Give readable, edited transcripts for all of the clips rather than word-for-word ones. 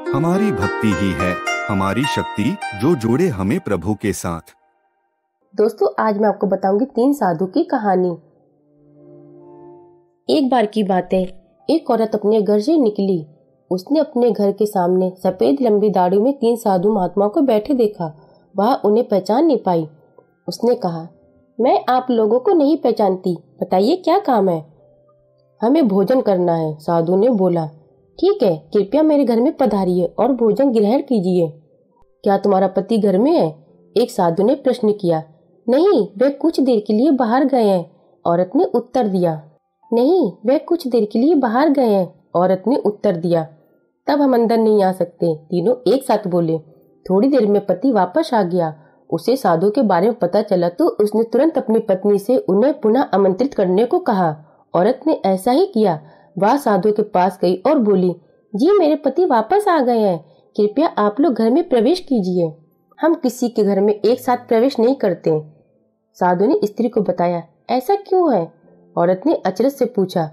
हमारी भक्ति ही है हमारी शक्ति, जो जोड़े हमें प्रभु के साथ। दोस्तों, आज मैं आपको बताऊंगी 3 साधु की कहानी। एक बार की बात है, एक औरत अपने घर से निकली। उसने अपने घर के सामने सफेद लंबी दाढ़ी में 3 साधु महात्माओं को बैठे देखा। वह उन्हें पहचान नहीं पाई। उसने कहा, मैं आप लोगों को नहीं पहचानती, बताइए क्या काम है। हमें भोजन करना है, साधु ने बोला। ठीक है, कृपया मेरे घर में पधारिए और भोजन ग्रहण कीजिए। क्या तुम्हारा पति घर में है? एक साधु ने प्रश्न किया। नहीं, वे कुछ देर के लिए बाहर गए हैं, औरत ने उत्तर दिया। नहीं, वे कुछ देर के लिए बाहर गए हैं, औरत ने उत्तर दिया। तब हम अंदर नहीं आ सकते, तीनों एक साथ बोले। थोड़ी देर में पति वापस आ गया। उसे साधु के बारे में पता चला तो उसने तुरंत अपनी पत्नी से उन्हें पुनः आमंत्रित करने को कहा। औरत ने ऐसा ही किया। वह साधु के पास गई और बोली, जी मेरे पति वापस आ गए हैं, कृपया आप लोग घर में प्रवेश कीजिए। हम किसी के घर में एक साथ प्रवेश नहीं करते। साधु ने स्त्री को बताया। ऐसा क्यों है? औरत ने अचरज से पूछा।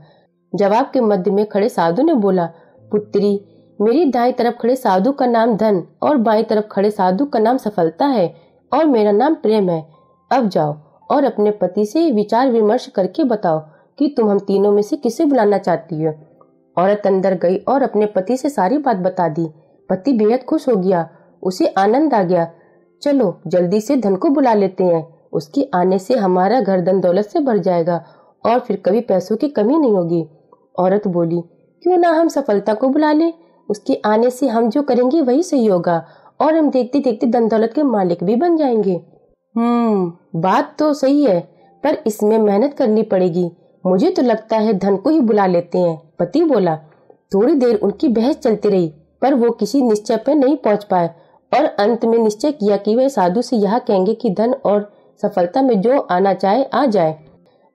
जवाब के मध्य में खड़े साधु ने बोला, पुत्री, मेरी दाईं तरफ खड़े साधु का नाम धन और बाईं तरफ खड़े साधु का नाम सफलता है और मेरा नाम प्रेम है। अब जाओ और अपने पति से विचार विमर्श करके बताओ कि तुम हम तीनों में से किसे बुलाना चाहती हो। औरत अंदर गई और अपने पति से सारी बात बता दी। पति बेहद खुश हो गया, उसे आनंद आ गया। चलो जल्दी से धन को बुला लेते हैं, उसके आने से हमारा घर धन दौलत से भर जाएगा और फिर कभी पैसों की कमी नहीं होगी। औरत बोली, क्यों ना हम सफलता को बुला लें, उसके आने से हम जो करेंगे वही सही होगा और हम देखते देखते धन दौलत के मालिक भी बन जाएंगे। बात तो सही है, पर इसमें मेहनत करनी पड़ेगी। मुझे तो लगता है धन को ही बुला लेते हैं, पति बोला। थोड़ी देर उनकी बहस चलती रही, पर वो किसी निश्चय पर नहीं पहुंच पाए और अंत में निश्चय किया कि वे साधु से यह कहेंगे कि धन और सफलता में जो आना चाहे आ जाए।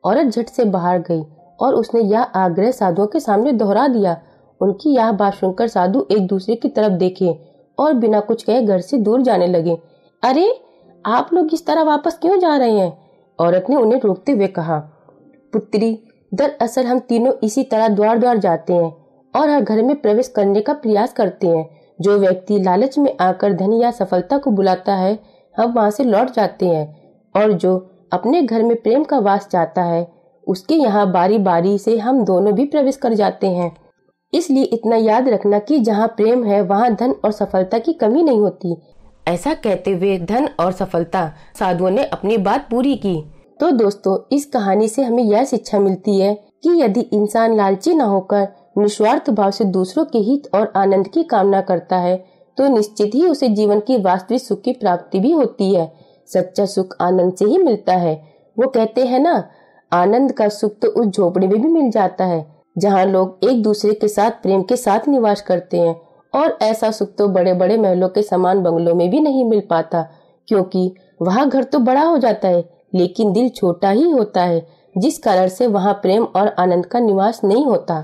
औरत झट से बाहर गई और उसने यह आग्रह साधुओं के सामने दोहरा दिया। उनकी यह बात सुनकर साधु एक दूसरे की तरफ देखे और बिना कुछ कहे घर से दूर जाने लगे। अरे, आप लोग इस तरह वापस क्यों जा रहे हैं? औरत ने उन्हें रोकते हुए कहा। पुत्री, दरअसल हम तीनों इसी तरह द्वार द्वार जाते हैं और हर घर में प्रवेश करने का प्रयास करते हैं। जो व्यक्ति लालच में आकर धन या सफलता को बुलाता है, हम वहां से लौट जाते हैं, और जो अपने घर में प्रेम का वास चाहता है, उसके यहाँ बारी बारी से हम दोनों भी प्रवेश कर जाते हैं। इसलिए इतना याद रखना कि जहाँ प्रेम है वहाँ धन और सफलता की कमी नहीं होती। ऐसा कहते हुए धन और सफलता साधुओं ने अपनी बात पूरी की। तो दोस्तों, इस कहानी से हमें यह शिक्षा मिलती है कि यदि इंसान लालची न होकर निस्वार्थ भाव से दूसरों के हित और आनंद की कामना करता है, तो निश्चित ही उसे जीवन की वास्तविक सुख की प्राप्ति भी होती है। सच्चा सुख आनंद से ही मिलता है। वो कहते हैं ना, आनंद का सुख तो उस झोपड़ी में भी मिल जाता है जहाँ लोग एक दूसरे के साथ प्रेम के साथ निवास करते हैं। और ऐसा सुख तो बड़े बड़े महलों के समान बंगलों में भी नहीं मिल पाता, क्योंकि वहाँ घर तो बड़ा हो जाता है लेकिन दिल छोटा ही होता है, जिस कारण से वहाँ प्रेम और आनंद का निवास नहीं होता।